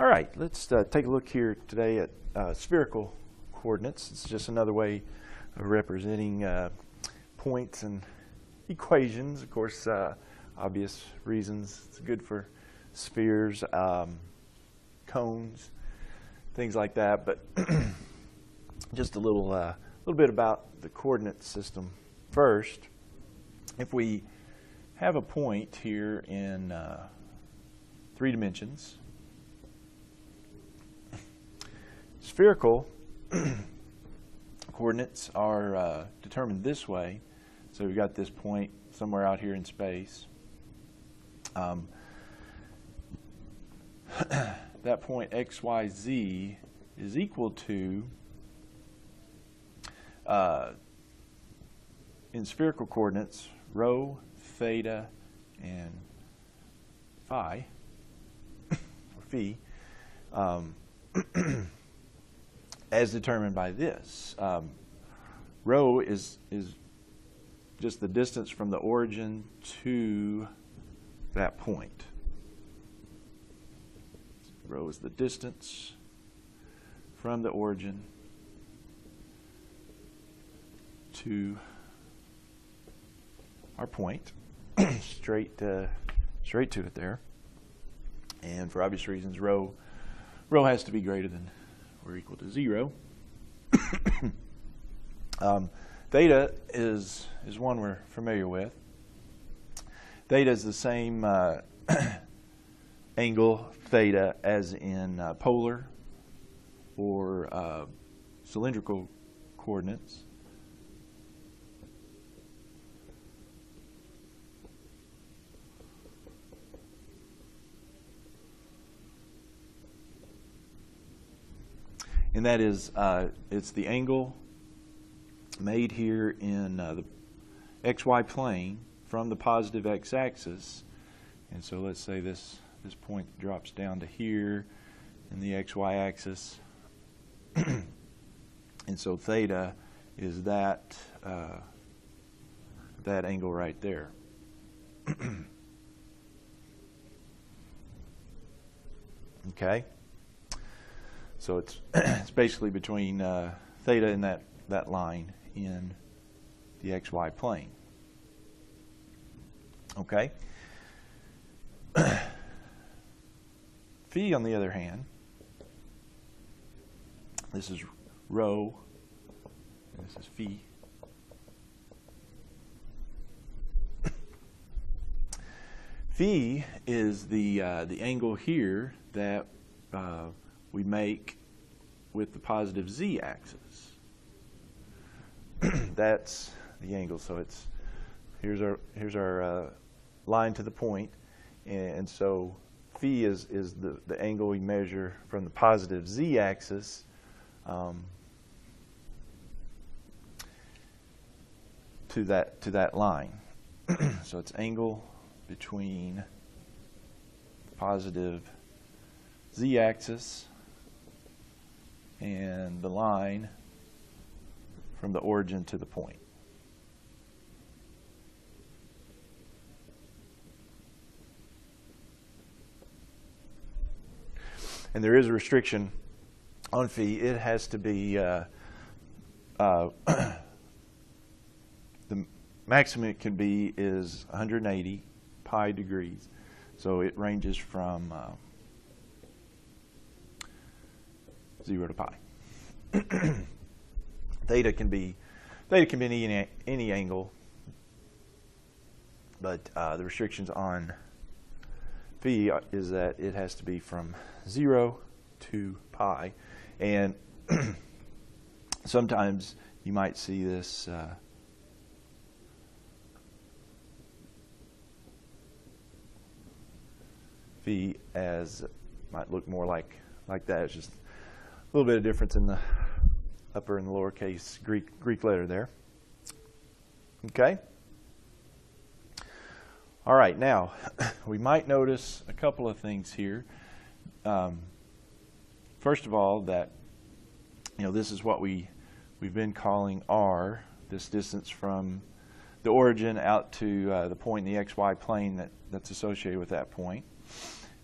All right, let's take a look here today at spherical coordinates. It's just another way of representing points and equations. Of course, obvious reasons. It's good for spheres, cones, things like that. But just a little bit about the coordinate system first. If we have a point here in 3 dimensions, spherical coordinates are determined this way. So we've got this point somewhere out here in space. That point x, y, z is equal to, in spherical coordinates, rho, theta, and phi, or phi, as determined by this. Rho is just the distance from the origin to that point. Rho is the distance from the origin to our point, straight to it there. And for obvious reasons, rho has to be greater than or equal to 0. Theta is one we're familiar with. Theta is the same angle theta as in polar or cylindrical coordinates. And that is, it's the angle made here in the xy plane from the positive x-axis. And so let's say this point drops down to here in the xy axis. And so theta is that angle right there. Okay. So it's basically between theta and that line in the xy plane. Okay. Phi, on the other hand, this is rho, and this is phi. Phi is the angle here that we make with the positive z-axis. That's the angle. So here's our line to the point, and so phi is the angle we measure from the positive z-axis to that line. So it's angle between the positive z-axis and the line from the origin to the point. And there is a restriction on phi. It has to be the maximum it can be is 180 pi degrees. So it ranges from 0 to pi. Theta can be any angle, but the restrictions on phi is that it has to be from 0 to pi. And sometimes you might see this phi as might look more like that. It's just a little bit of difference in the upper and the lowercase Greek letter there. Okay. All right. Now we might notice a couple of things here. First of all, that this is what we've been calling r, this distance from the origin out to the point in the xy plane that's associated with that point.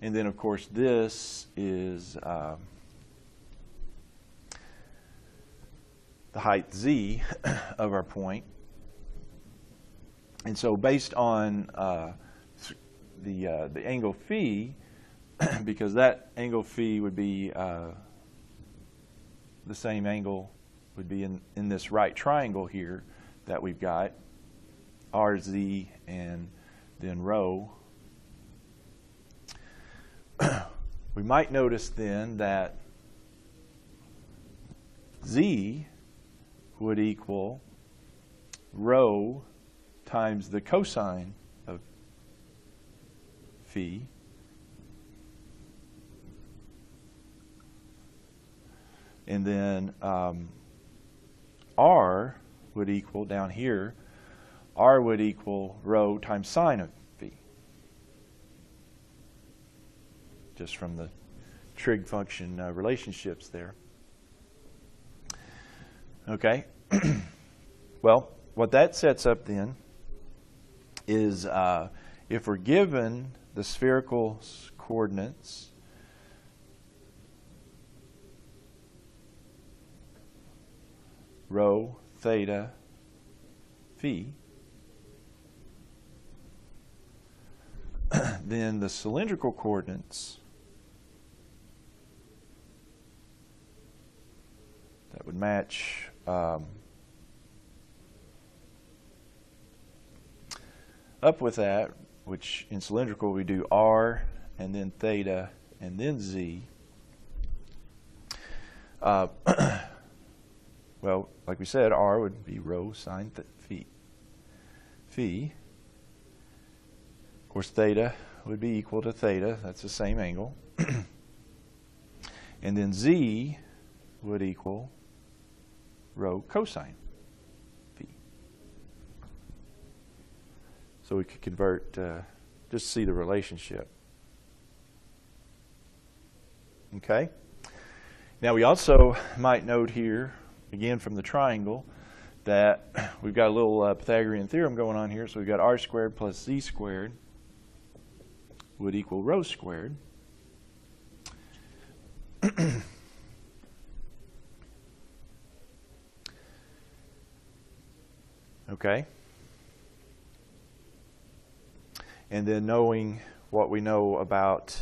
And then, of course, this is the height z of our point. And so based on the angle phi, because that angle phi would be the same angle would be in this right triangle here that we've got, RZ and then rho. We might notice then that Z would equal rho times the cosine of phi. And then R would equal, down here, R would equal rho times sine of phi. Just from the trig function relationships there. Okay. Well, what that sets up then is if we're given the spherical coordinates rho, theta, phi, then the cylindrical coordinates that would match up with that, which in cylindrical we do R and then theta and then Z. Well, like we said, R would be rho sine phi. Of course, theta would be equal to theta. That's the same angle. And then Z would equal rho cosine phi. So we could convert, just see the relationship. Okay? Now we also might note here, again from the triangle, that we've got a little Pythagorean theorem going on here. So we've got R squared plus Z squared would equal rho squared. Okay? And then knowing what we know about,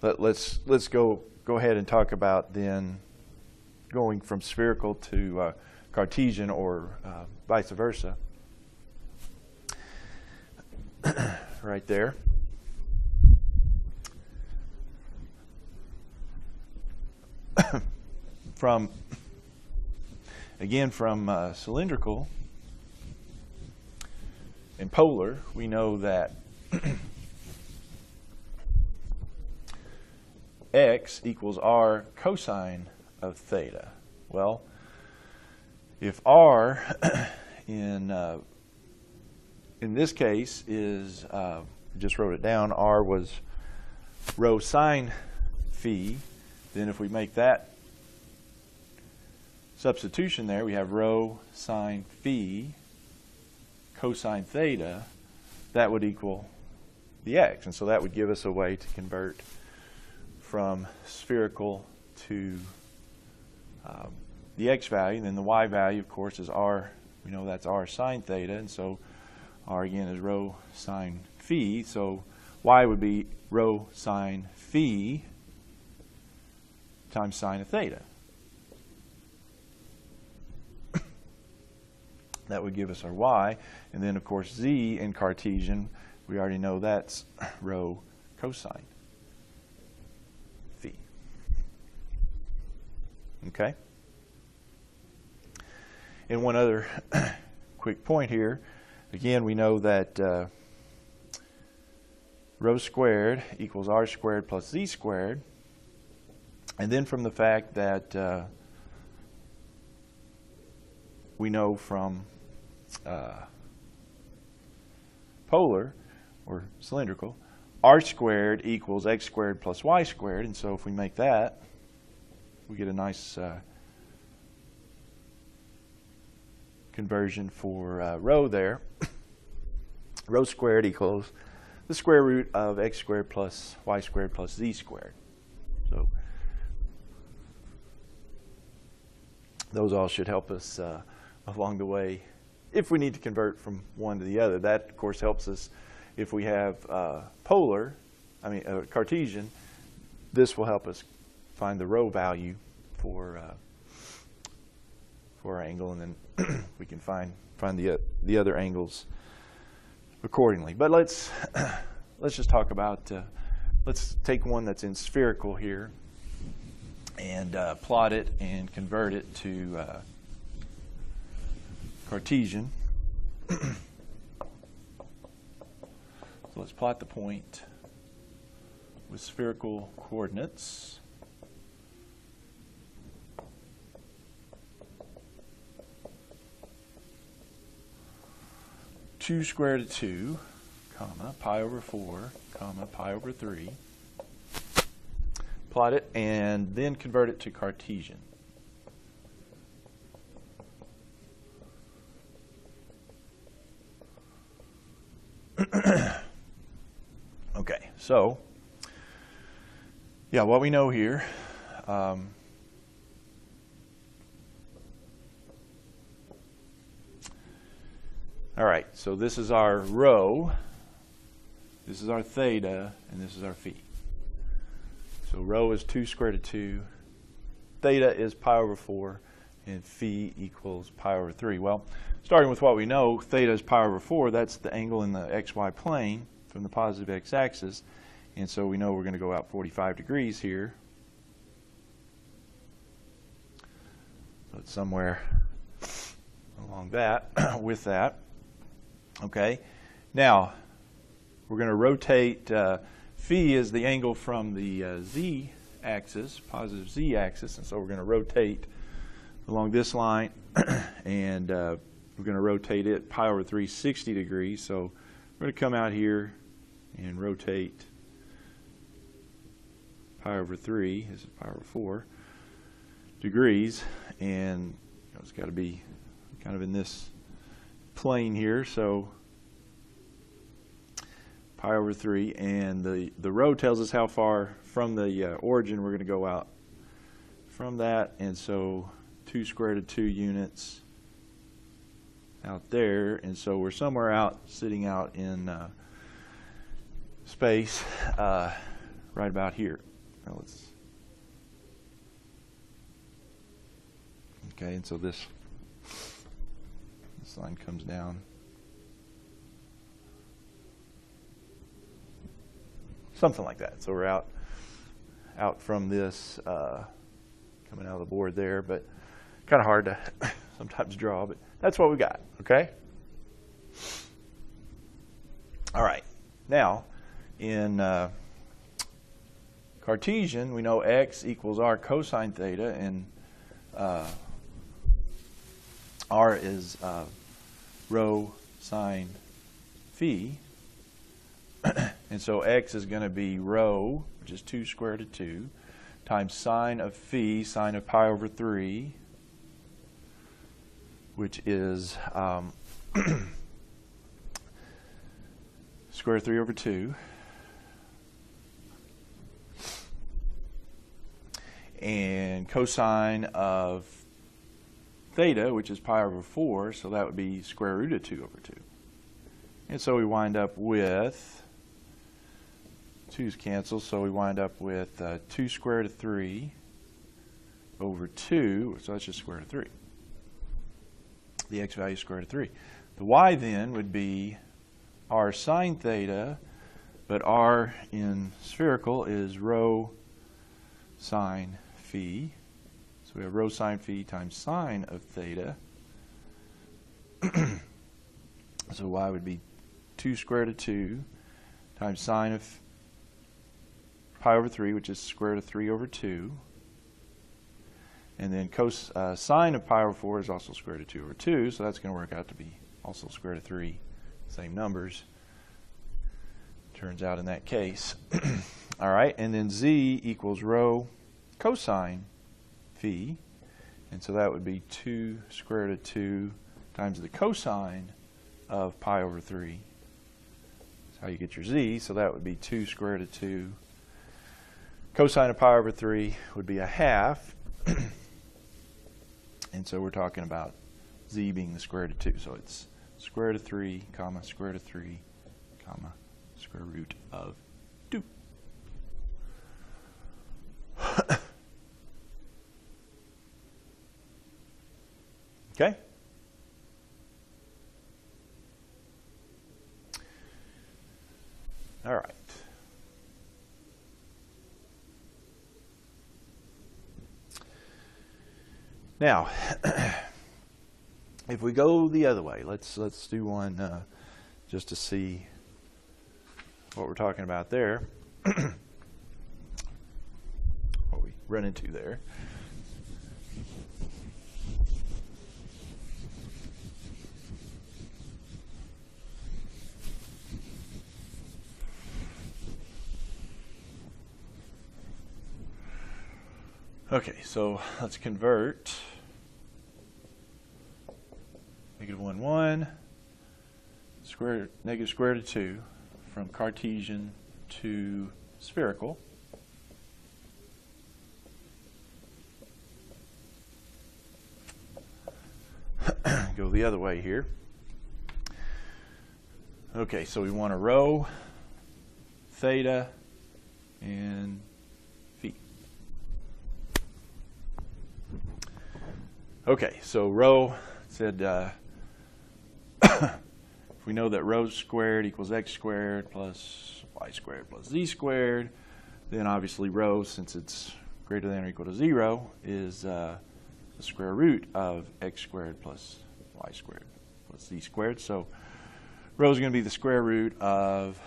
let's go ahead and talk about then going from spherical to Cartesian, or vice versa. Right there. From cylindrical and polar, we know that x equals r cosine of theta. Well, if r in this case is, just wrote it down, r was rho sine phi, then if we make that substitution there, we have rho sine phi cosine theta. That would equal the x, and so that would give us a way to convert from spherical to the x value. And then the y value, of course, is r. We know that's r sine theta, and so r again is rho sine phi. So y would be rho sine phi times sine of theta. That would give us our y. And then, of course, z in Cartesian, we already know that's rho cosine phi. Okay? And one other quick point here. Again, we know that rho squared equals r squared plus z squared. And then from the fact that we know from polar or cylindrical, r squared equals x squared plus y squared. And so if we make that, we get a nice conversion for rho there. Rho squared equals the square root of x squared plus y squared plus z squared. So those all should help us along the way if we need to convert from one to the other. That, of course, helps us if we have Cartesian. This will help us find the rho value for our angle, and then we can find the other angles accordingly. But let's just talk about let's take one that's in spherical here and plot it and convert it to Cartesian. So let's plot the point with spherical coordinates. Two square root of 2, comma, pi over 4, comma, pi over 3. Plot it and then convert it to Cartesian. Okay, so yeah, what we know here, all right, so this is our rho, this is our theta, and this is our phi. So rho is 2 square root of 2, theta is pi over 4, and phi equals pi over 3. Well, starting with what we know, theta is pi over 4. That's the angle in the xy plane from the positive x-axis. And so we know we're going to go out 45 degrees here. So it's somewhere along that, with that. Okay. Now, we're going to rotate, phi is the angle from the z-axis, positive z-axis. And so we're going to rotate along this line, and we're going to rotate it pi over 3, 60 degrees. So we're going to come out here and rotate pi over 3, this is pi over 4 degrees, and it's got to be kind of in this plane here. So pi over 3, and the rho tells us how far from the origin we're going to go out from that, and so 2 square root of 2 units out there, and so we're somewhere out, sitting out in space, right about here. Now okay, and so this line comes down something like that. So we're out from this, coming out of the board there, but kind of hard to sometimes draw, but that's what we got, okay? All right, now in Cartesian, we know x equals r cosine theta, and r is rho sine phi, and so x is going to be rho, which is 2 square root of 2, times sine of phi, sine of pi over 3, which is square root of 3 over 2, and cosine of theta, which is pi over 4, so that would be square root of 2 over 2. And so we wind up with, 2's cancel, so we wind up with 2 square root of 3 over 2, so that's just square root of 3. The x value is square root of 3. The y then would be r sine theta, but r in spherical is rho sine phi. So we have rho sine phi times sine of theta. So y would be 2 square root of 2 times sine of pi over 3, which is square root of 3 over 2. And then sine of pi over 4 is also square root of 2 over 2, so that's going to work out to be also square root of 3, same numbers. Turns out in that case. All right, and then z equals rho cosine phi, and so that would be 2 square root of 2 times the cosine of pi over 3. That's how you get your z. So that would be 2 square root of 2. Cosine of pi over 3 would be a half. And so we're talking about z being the square root of 2. So it's square root of 3, comma, square root of 3, comma, square root of 2. Okay? All right. Now, if we go the other way, let's do one just to see what we're talking about there. What we run into there. Okay, so let's convert negative 1, 1, negative square root of 2 from Cartesian to spherical. Go the other way here. Okay, so we want a rho, theta, and phi. Okay, so rho said if we know that rho squared equals x squared plus y squared plus z squared, then obviously rho, since it's greater than or equal to 0, is the square root of x squared plus y squared plus z squared. So rho is going to be the square root of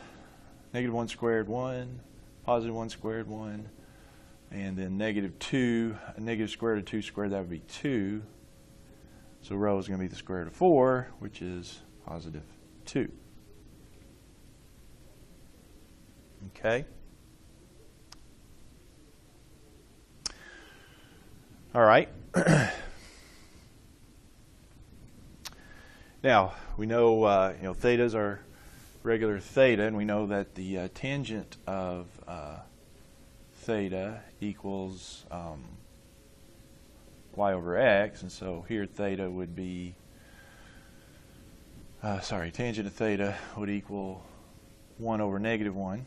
negative 1 squared 1, positive 1 squared 1, and then negative 2, a negative square root of 2 squared, that would be 2. So rho is going to be the square root of 4, which is positive 2. Okay? All right. Now, we know, thetas are regular theta, and we know that the tangent of theta equals y over x, and so here theta would be, tangent of theta would equal 1 over negative 1,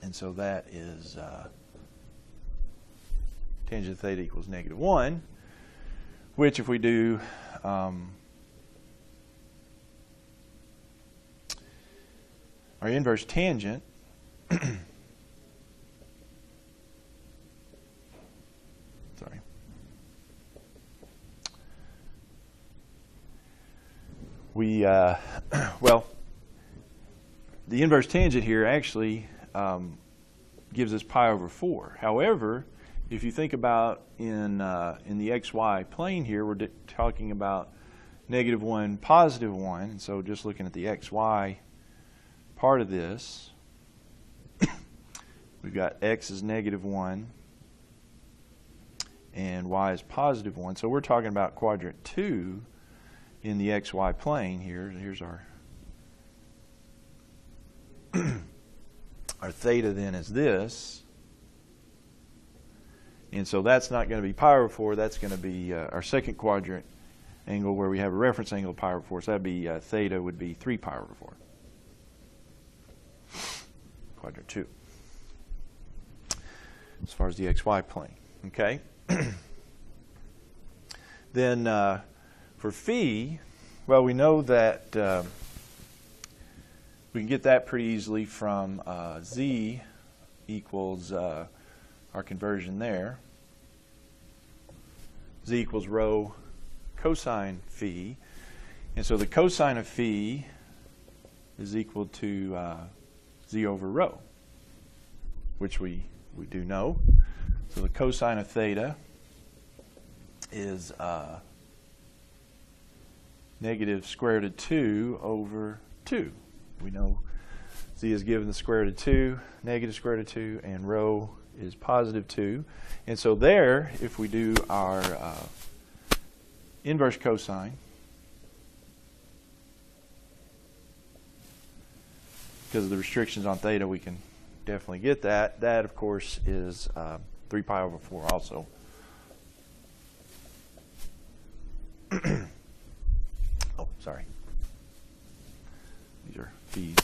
and so that is tangent of theta equals negative 1, which if we do our inverse tangent, well, the inverse tangent here actually gives us pi over 4. However, if you think about in the xy plane here, we're talking about negative 1, positive 1, and so just looking at the xy part of this, we've got x is negative 1 and y is positive 1. So we're talking about quadrant 2 in the xy plane here. Here's our our theta then is this. And so that's not going to be pi over 4. That's going to be our second quadrant angle where we have a reference angle of pi over 4. So that would be theta would be 3 pi over 4. Quadrant 2. As far as the xy plane. Okay? Then for phi, well, we know that we can get that pretty easily from z equals our conversion there. Z equals rho cosine phi. And so the cosine of phi is equal to z over rho, which we do know. So the cosine of theta is negative square root of 2 over 2. We know z is given the square root of 2, negative square root of 2, and rho is positive 2. And so there, if we do our inverse cosine, because of the restrictions on theta, we can definitely get that. That, of course, is 3 pi over 4 also. Oh, sorry. These are phi's,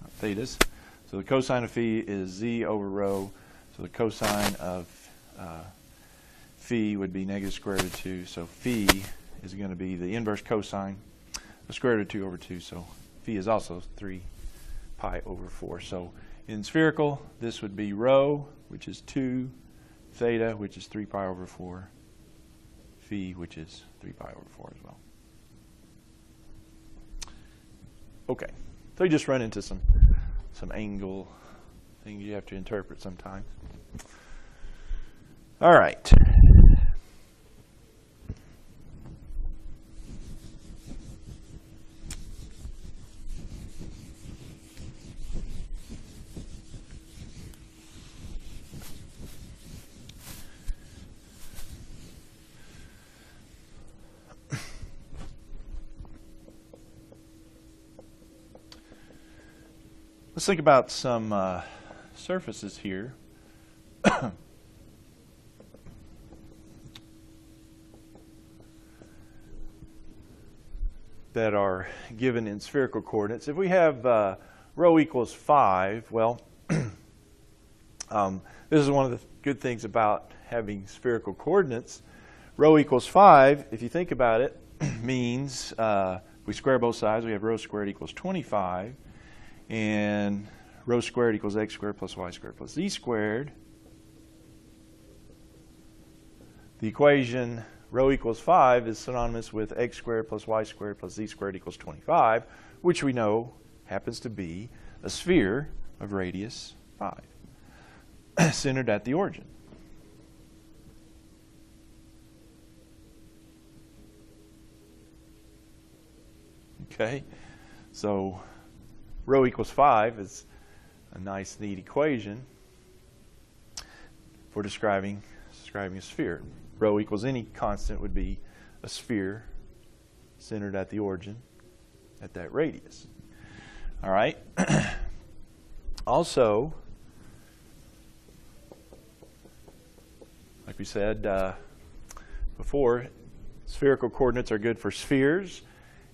not thetas. So the cosine of phi is z over rho. So the cosine of phi would be negative square root of 2. So phi is going to be the inverse cosine of square root of 2 over 2. So phi is also 3 pi over 4. So in spherical, this would be rho, which is 2, theta, which is 3 pi over 4, phi, which is 3 pi over 4 as well. Okay, so you just run into some angle things you have to interpret sometimes. All right. Let's think about some surfaces here. That are given in spherical coordinates. If we have rho equals 5, well, this is one of the good things about having spherical coordinates. Rho equals 5, if you think about it, means we square both sides. We have rho squared equals 25. And rho squared equals x squared plus y squared plus z squared. The equation rho equals 5 is synonymous with x squared plus y squared plus z squared equals 25, which we know happens to be a sphere of radius 5, centered at the origin. Okay, so rho equals 5 is a nice, neat equation for describing a sphere. Rho equals any constant would be a sphere centered at the origin at that radius. All right. Also, like we said before, spherical coordinates are good for spheres.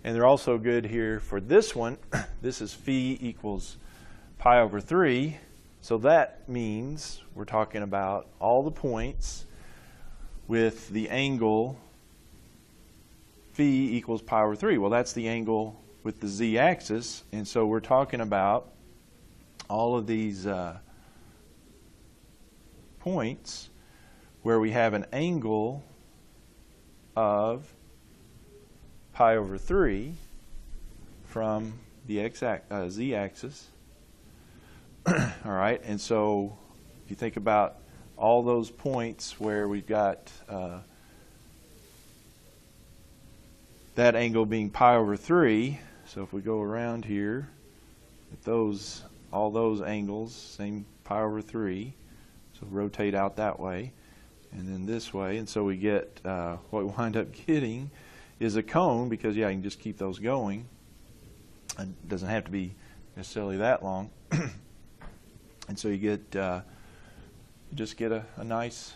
And they're also good here for this one. This is phi equals pi over 3. So that means we're talking about all the points with the angle phi equals pi over 3. Well, that's the angle with the z-axis. And so we're talking about all of these points where we have an angle of pi over 3 from the z-axis. All right, and so if you think about all those points where we've got that angle being pi over 3, so if we go around here, with all those angles, same pi over 3, so rotate out that way, and then this way, and so we get what we wind up getting is a cone, because yeah, you can just keep those going. It doesn't have to be necessarily that long. And so you just get a nice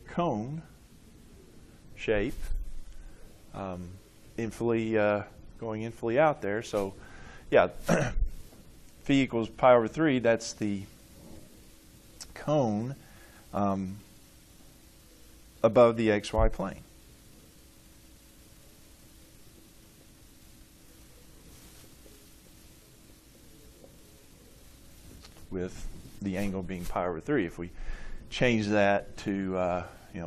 cone shape, infilly going infilly out there. So yeah, phi equals pi over 3, that's the cone above the xy plane. With the angle being pi over 3. If we change that to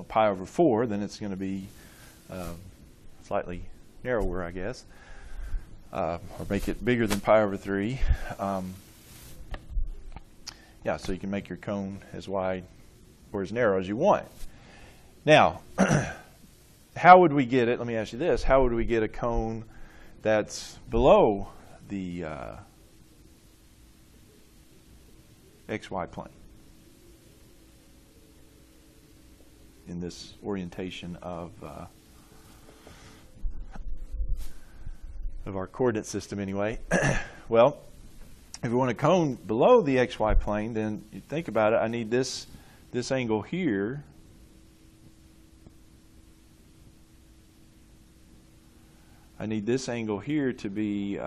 pi over 4, then it's going to be slightly narrower, I guess, or make it bigger than pi over 3. Yeah, so you can make your cone as wide or as narrow as you want. Now, how would we get it? Let me ask you this: how would we get a cone that's below the xy plane in this orientation of our coordinate system anyway? Well, if we want a cone below the xy plane, then you think about it, I need this angle here. I need this angle here to be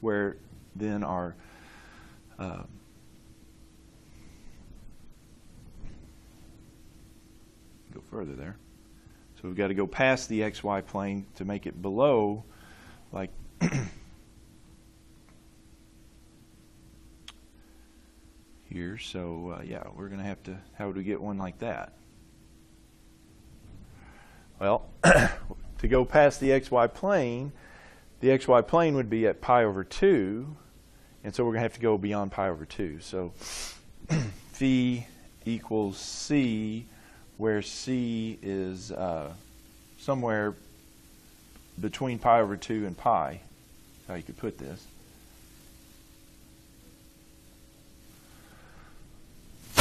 where then our go further there. So we've got to go past the xy plane to make it below, like here. So yeah, we're going to have to, how would we get one like that? Well, to go past the xy plane would be at pi over 2, and so we're going to have to go beyond pi over 2. So phi equals c, where c is somewhere between pi over 2 and pi. That's how you could put this.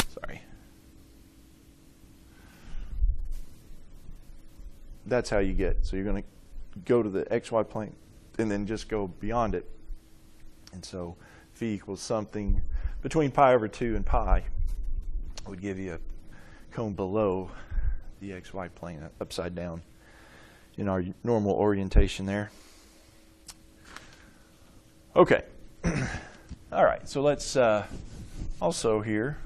Sorry. That's how you get. So you're going to go to the xy plane and then just go beyond it. And so phi equals something between pi over 2 and pi would give you a cone below the xy plane, upside down in our normal orientation there. Okay. All right, so let's also here,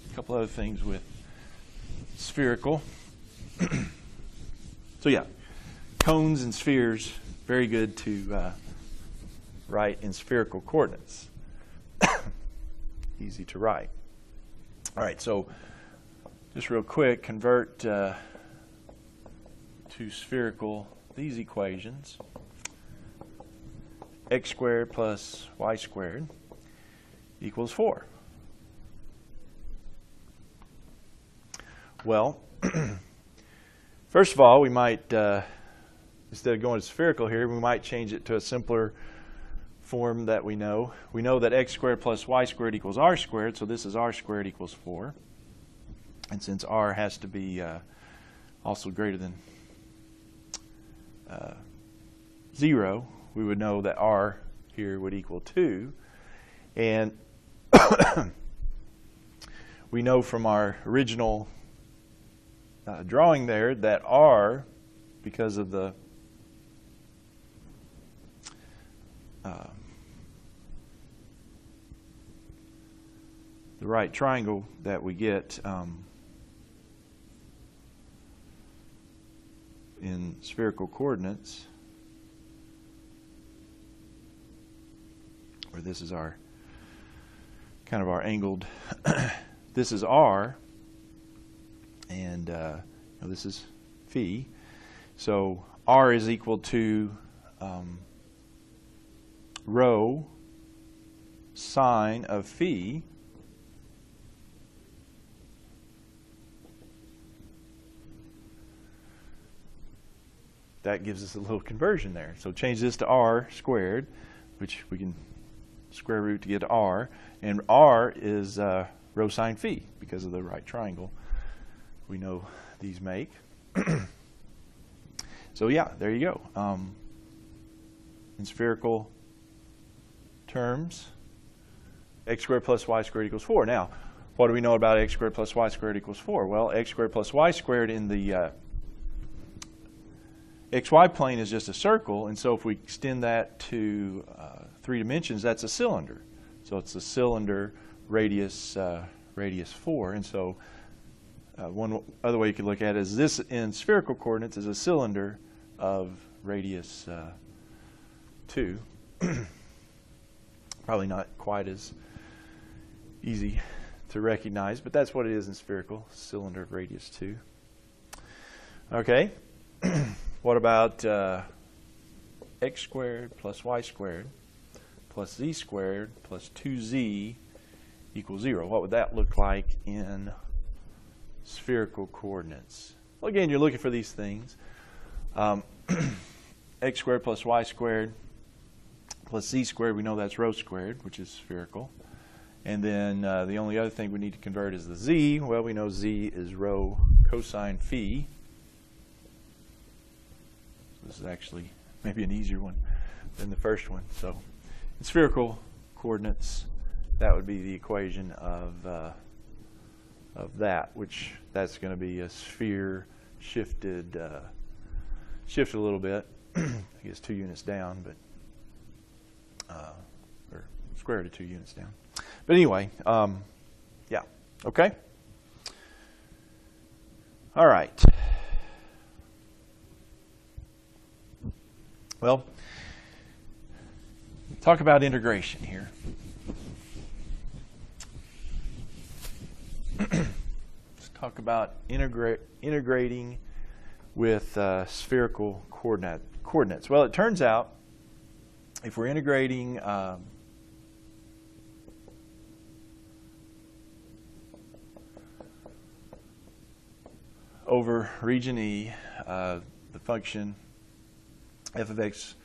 a couple other things with spherical. So yeah, cones and spheres, very good to write in spherical coordinates. Easy to write. All right, so just real quick, convert to spherical these equations. X squared plus y squared equals 4. Well, first of all, we might, instead of going to spherical here, we might change it to a simpler form that we know. We know that x squared plus y squared equals r squared, so this is r squared equals 4. And since r has to be also greater than 0, we would know that r here would equal 2. And we know from our original drawing there that r, because of the right triangle that we get in spherical coordinates, where this is our kind of our angled this is r, and this is phi. So r is equal to rho sine of phi that gives us a little conversion there. So change this to r squared, which we can square root to get to r, and r is rho sine phi because of the right triangle we know these make. So yeah, there you go. In spherical terms, x squared plus y squared equals 4. Now, what do we know about x squared plus y squared equals 4? Well, x squared plus y squared in the xy plane is just a circle, and so if we extend that to 3 dimensions, that's a cylinder. So it's a cylinder radius 4, and so one other way you could look at it is this in spherical coordinates is a cylinder of radius 2. Probably not quite as easy to recognize, but that's what it is in spherical, cylinder of radius 2. Okay. What about x squared plus y squared plus z squared plus 2z equals 0? What would that look like in spherical coordinates? Well, again, you're looking for these things. X squared plus y squared plus z squared, we know that's rho squared, which is spherical. And then the only other thing we need to convert is the z. Well, we know z is rho cosine phi. This is actually maybe an easier one than the first one. So spherical coordinates, that would be the equation of that, which that's going to be a sphere shifted a little bit. I guess 2 units down, but or square root of 2 units down. But anyway, yeah, okay. All right. Well, talk about integration here. Let's talk about integrating with spherical coordinates. Well, it turns out if we're integrating over region E, the function f of x,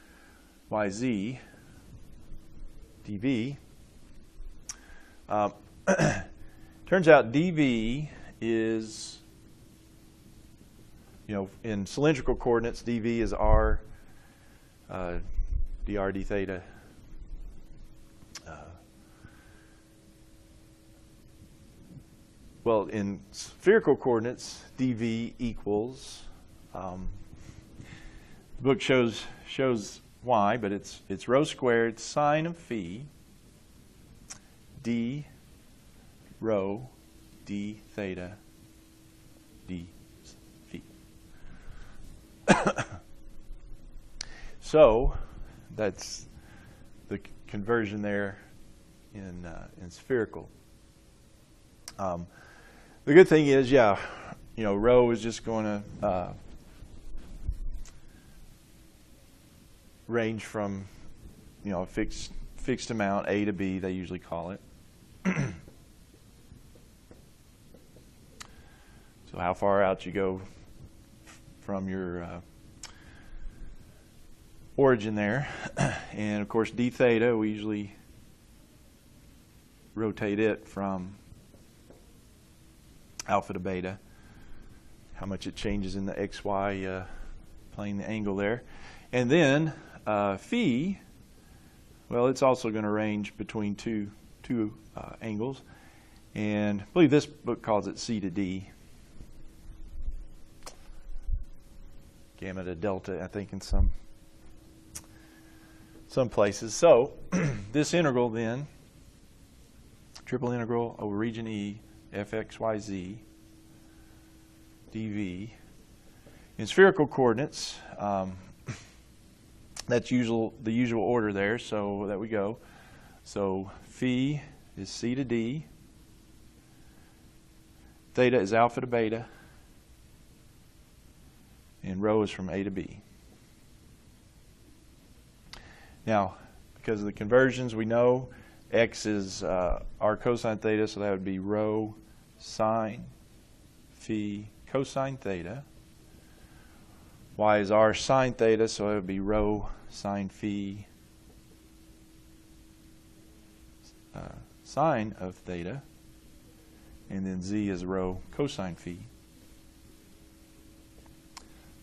y, z, dv. Turns out dv is, in cylindrical coordinates, dv is r, dr, d theta. Well, in spherical coordinates, dv equals, the book shows y, but it's rho squared sine of phi d rho d theta d phi. So that's the conversion there in spherical. The good thing is, rho is just going to range from, a fixed amount, A to B, they usually call it. So how far out you go from your origin there. And of course, d theta, we usually rotate it from alpha to beta, how much it changes in the xy plane, the angle there. And then phi, well, it's also going to range between two angles. And I believe this book calls it C to D. Gamma to delta, I think, in some places. So this integral then, triple integral over region E, fxyz dv. In spherical coordinates, that's the usual order there, so that we go. So phi is C to D, theta is alpha to beta, and rho is from A to B. Now, because of the conversions, we know x is r cosine theta, so that would be rho sine phi cosine theta. Y is r sine theta, so it would be rho sine phi sine of theta. And then z is rho cosine phi.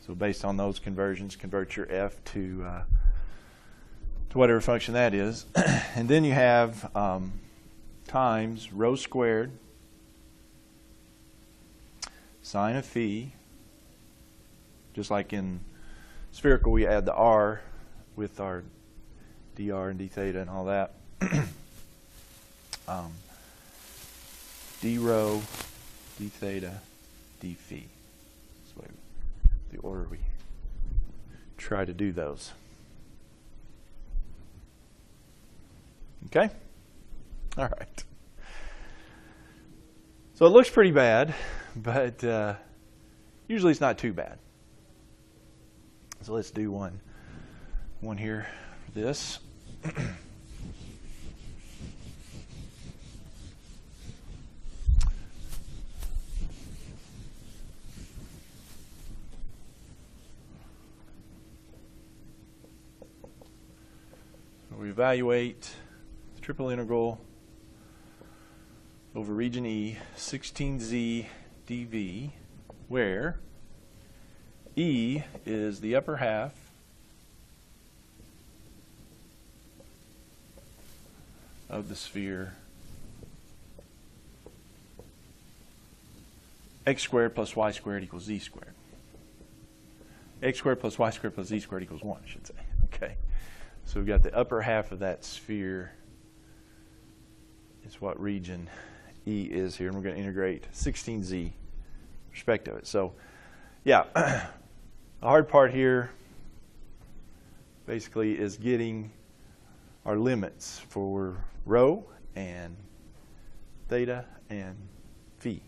So based on those conversions, convert your f to whatever function that is. And then you have times rho squared sine of phi. Just like in spherical, we add the r with our dr and d theta and all that. D rho, d theta, d phi. That's the order we try to do those. Okay? All right. So it looks pretty bad, but usually it's not too bad. So let's do one here for this. We evaluate the triple integral over region E, 16z dv, where E is the upper half of the sphere, x squared plus y squared equals z squared. X squared plus y squared plus z squared equals 1, I should say. Okay. So we've got the upper half of that sphere is what region E is here, and we're going to integrate 16z with respect to it. So, yeah, the hard part here basically is getting our limits for rho and theta and phi.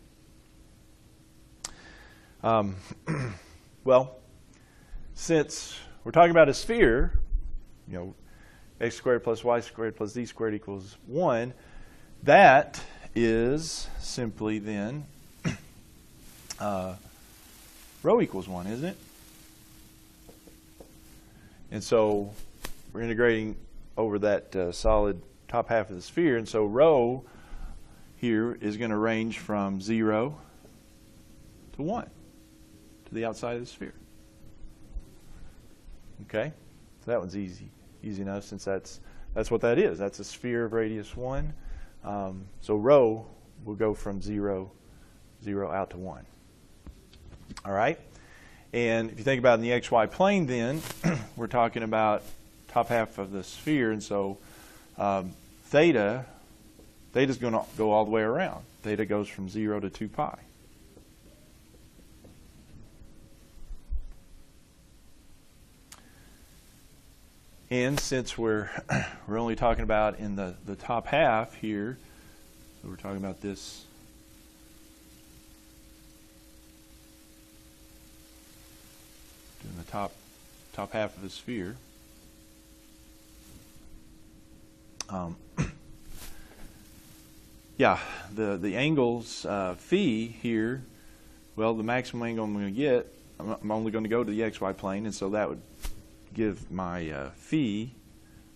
Well, since we're talking about a sphere, you know, x squared plus y squared plus z squared equals 1, that is simply then rho equals 1, isn't it? And so we're integrating over that solid top half of the sphere, and so rho here is going to range from 0 to 1 to the outside of the sphere. Okay, so that one's easy enough, since that's what that is. That's a sphere of radius 1. So rho will go from 0 out to 1. All right, and if you think about it in the xy plane, then we're talking about top half of the sphere, and so theta's going to go all the way around. Theta goes from 0 to 2 pi. And since we're only talking about in the top half here, so we're talking about this in the top half of the sphere. Yeah, the angles phi here, well, the maximum angle I'm going to get, I'm only going to go to the xy plane, and so that would give my phi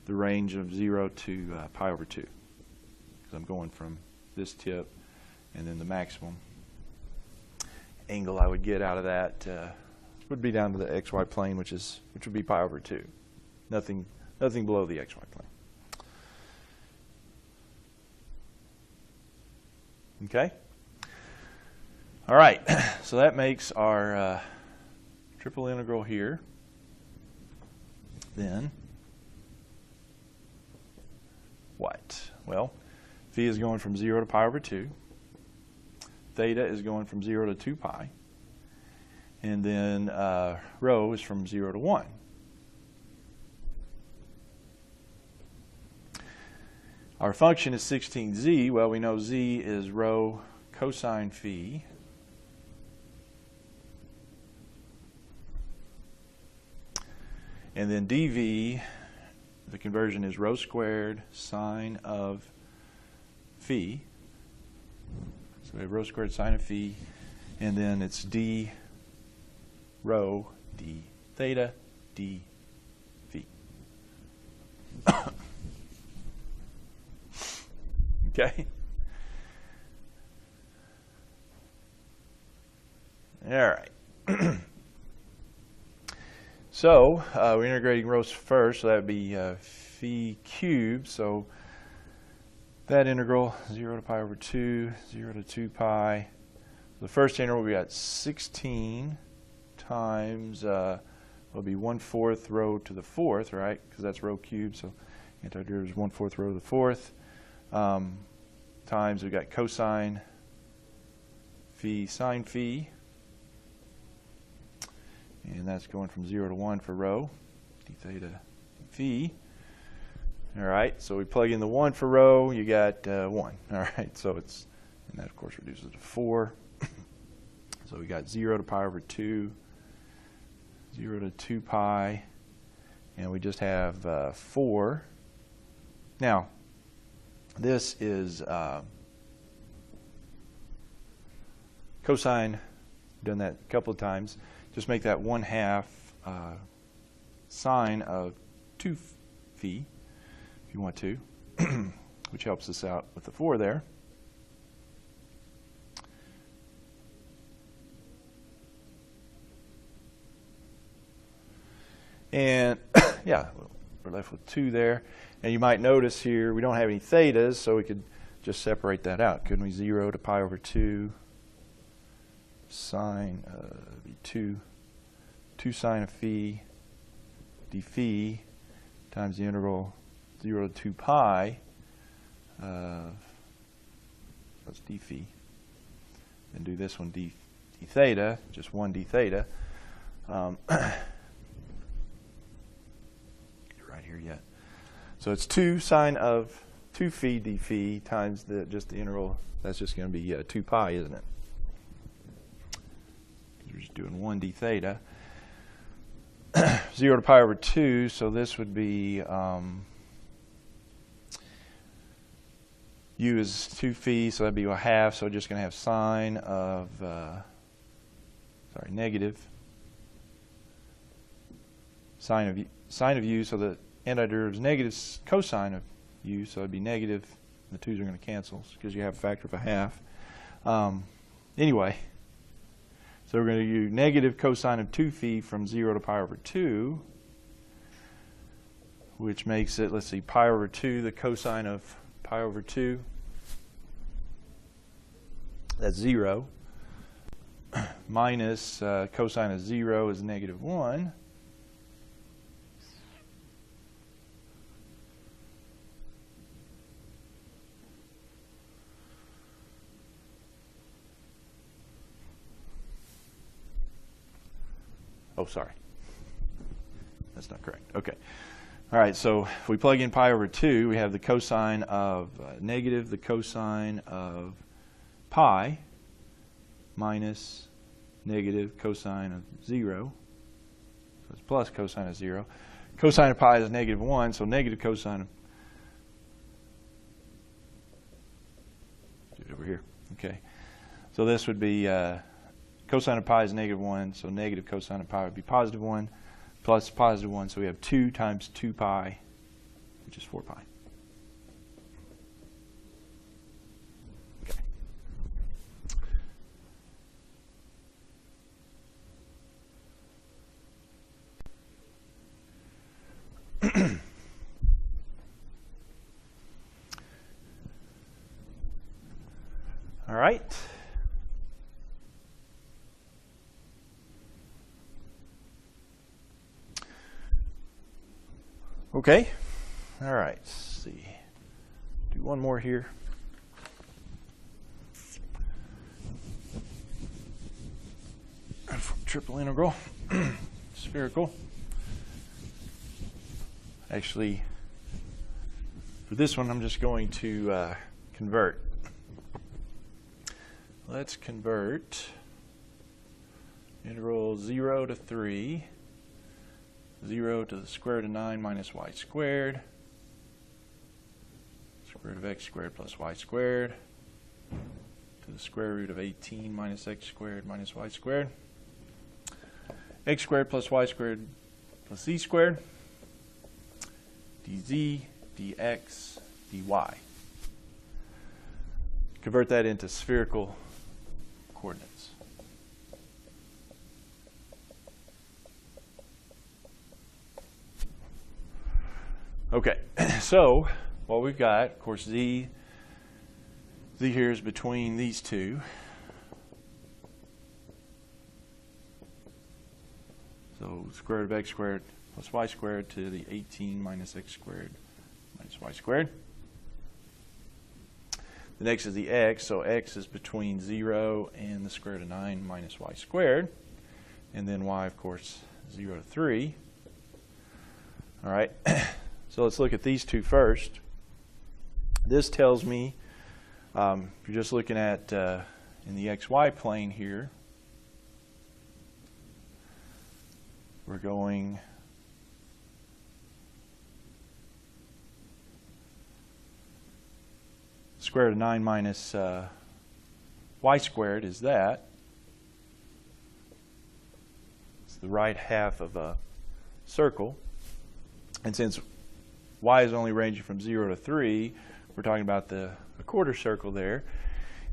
the range of 0 to pi over 2, because I'm going from this tip, and then the maximum angle I would get out of that would be down to the xy plane, which would be pi over 2. Nothing below the xy plane. Okay? All right, so that makes our triple integral here. Then what? Well, phi is going from 0 to pi over 2. Theta is going from 0 to 2 pi. And then rho is from 0 to 1. Our function is 16z. Well, we know z is rho cosine phi. And then dv, the conversion is rho squared sine of phi. So we have rho squared sine of phi, and then it's d rho d theta d phi. Okay? All right. So we're integrating rho first, so that would be phi cubed. So that integral, 0 to pi over 2, 0 to 2 pi. The first integral, we got 16 times, will be 1/4 rho to the 4th, right? Because that's rho cubed, so antiderivative is 1/4 rho to the 4th. Times, we got cosine phi sine phi. And that's going from 0 to 1 for rho, d theta phi. All right, so we plug in the 1 for rho, you got 1. All right, so it's, and that of course reduces to 4. So we got 0 to pi over 2, 0 to 2 pi, and we just have 4. Now, this is cosine, done that a couple of times. Just make that 1/2 sine of 2 phi, if you want to, which helps us out with the 4 there. And yeah, we'll we're left with 2 there. And you might notice here we don't have any thetas, so we could just separate that out. Couldn't we? 0 to pi over 2 sine, be 2 sine of phi d phi times the integral 0 to 2 pi, that's d phi. And do this one d theta, just 1 d theta. Right here yet. So it's 2 sine of 2 phi d phi times just the integral. That's just going to be 2 pi, isn't it? We're just doing 1 d theta. 0 to pi over 2, so this would be u is 2 phi, so that'd be a half, so we're just going to have sine of, negative sine of u, so the antiderivative is negative cosine of u, so it'd be negative, the 2's are going to cancel because you have a factor of a half. Anyway, so we're going to do negative cosine of 2 phi from 0 to pi over 2, which makes it, let's see, pi over 2, the cosine of pi over 2, that's 0, minus cosine of 0 is negative 1. Oh, sorry. That's not correct. Okay. All right, so if we plug in pi over 2, we have the cosine of negative the cosine of pi minus negative cosine of 0. So it's plus cosine of 0. Cosine of pi is negative 1, so negative cosine of... Do it over here. Okay. So this would be... cosine of pi is negative 1, so negative cosine of pi would be positive 1, plus positive 1, so we have 2 times 2 pi, which is 4 pi. Okay. All right. Okay, all right, let's see. Do one more here. Triple integral, spherical. Actually, for this one, I'm just going to convert. Let's convert integral 0 to 3. 0 to the square root of 9 minus y squared, square root of x squared plus y squared, to the square root of 18 minus x squared minus y squared, x squared plus y squared plus z squared, dz, dx, dy. Convert that into spherical coordinates. Okay, so what we've got, of course, z here is between these two. So square root of x squared plus y squared to the 18 minus x squared minus y squared. The next is the x, so x is between 0 and the square root of 9 minus y squared. And then y, of course, 0 to 3. All right. So let's look at these two first. This tells me, if you're just looking at in the xy plane here, we're going square root of 9 minus y squared is that. It's the right half of a circle. And since y is only ranging from 0 to 3, we're talking about a quarter circle there.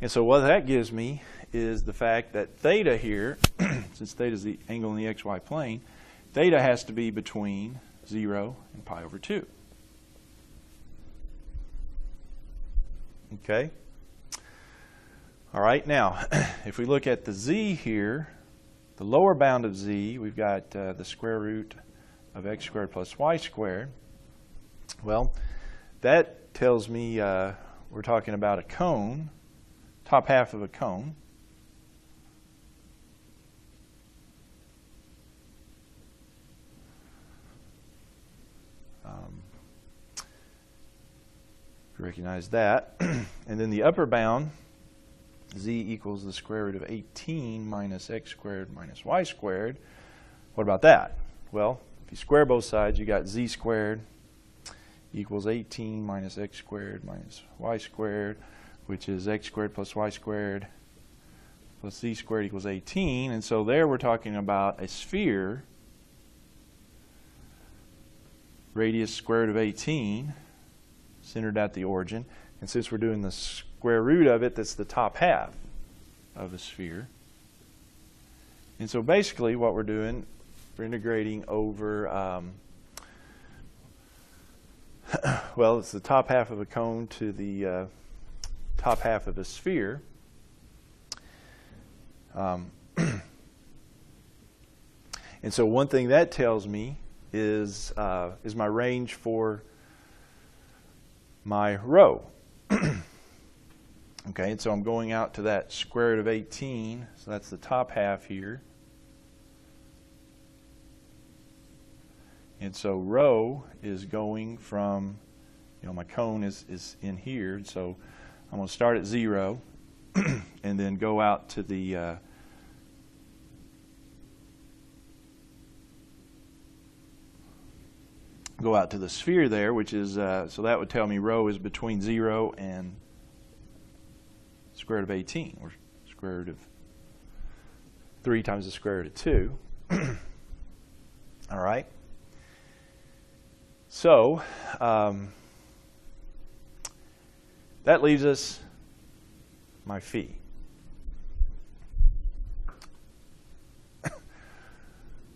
And so what that gives me is the fact that theta here, since theta is the angle in the xy plane, theta has to be between 0, and pi over 2. Okay? All right, now, if we look at the z here, the lower bound of z, we've got the square root of x squared plus y squared. Well, that tells me we're talking about a cone, top half of a cone. Recognize that. And then the upper bound, z equals the square root of 18 minus x squared minus y squared. What about that? Well, if you square both sides, you got z squared equals 18 minus x squared minus y squared, which is x squared plus y squared plus z squared equals 18. And so there we're talking about a sphere, radius square root of 18, centered at the origin. And since we're doing the square root of it, that's the top half of a sphere. And so basically what we're doing, we're integrating over, well, it's the top half of a cone to the top half of a sphere. And so one thing that tells me is my range for my rho. Okay, and so I'm going out to that square root of 18, so that's the top half here. And so rho is going from, my cone is in here, so I'm going to start at 0 and then go out to the sphere there, which is, so that would tell me rho is between 0 and square root of 18, or square root of 3 times the square root of 2. All right. So that leaves us my phi.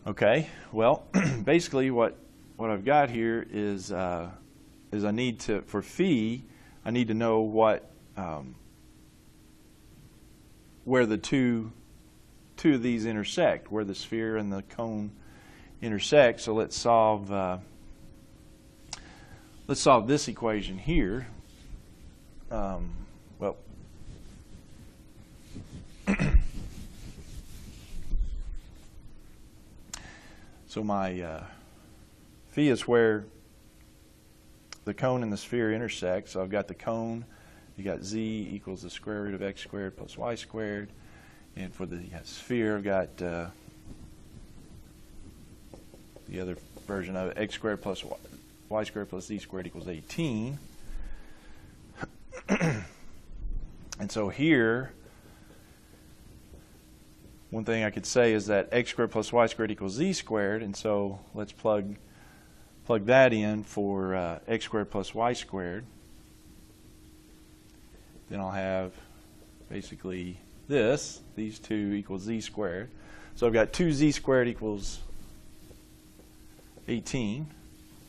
Okay, well, basically what I've got here is I need to, for phi, I need to know what where the two of these intersect, where the sphere and the cone intersect. So let's solve this equation here. Well, so my phi is where the cone and the sphere intersect. So I've got the cone, you got z equals the square root of x squared plus y squared. And for the sphere, I've got the other version of it, x squared plus y squared plus z squared equals 18. And so here, one thing I could say is that x squared plus y squared equals z squared. And so let's plug that in for x squared plus y squared. Then I'll have basically these two equals z squared. So I've got 2z squared equals 18.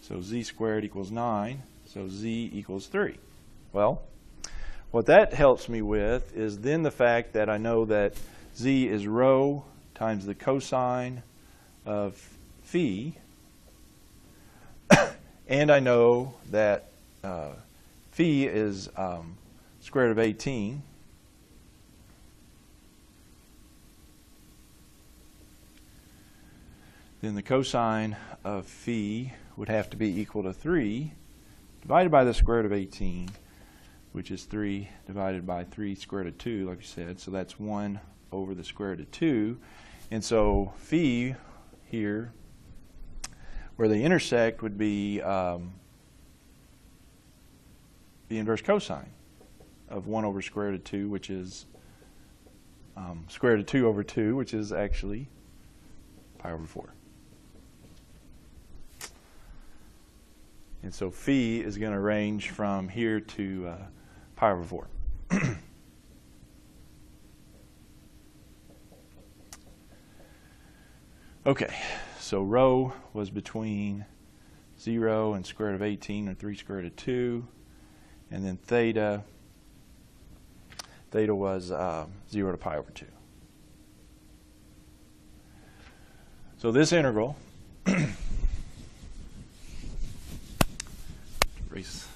So z squared equals 9. So z equals 3. Well, what that helps me with is then the fact that I know that z is rho times the cosine of phi. And I know that phi is square root of 18. Then the cosine of phi would have to be equal to 3 divided by the square root of 18, which is 3 divided by 3 square root of 2, like we said. So that's 1 over the square root of 2. And so phi here, where they intersect, would be the inverse cosine of 1 over square root of 2, which is square root of 2 over 2, which is actually pi over 4. And so phi is going to range from here to pi over 4. Okay, so rho was between 0 and square root of 18 and 3 square root of 2. And then theta was 0 to pi over 2. So this integral, erase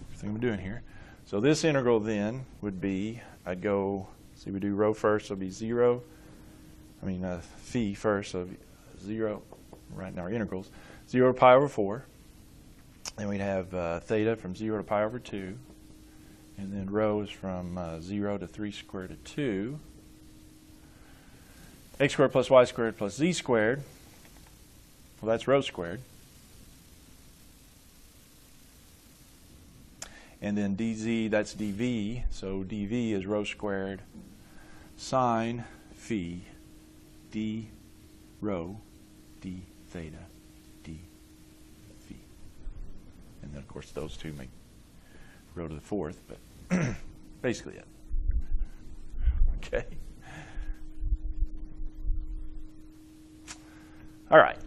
everything I'm doing here. So this integral then would be, I'd go, see we do rho first, so it'll be 0, phi first, so 0, right in our integrals, 0 to pi over 4. Then we'd have theta from 0 to pi over 2. And then rho is from 0 to 3 square root of 2. X squared plus y squared plus z squared. Well, that's rho squared. And then dz, that's dv. So dv is rho squared sine phi d rho d theta d phi. And then, of course, those two make rho to the fourth, but basically it. Okay. All right.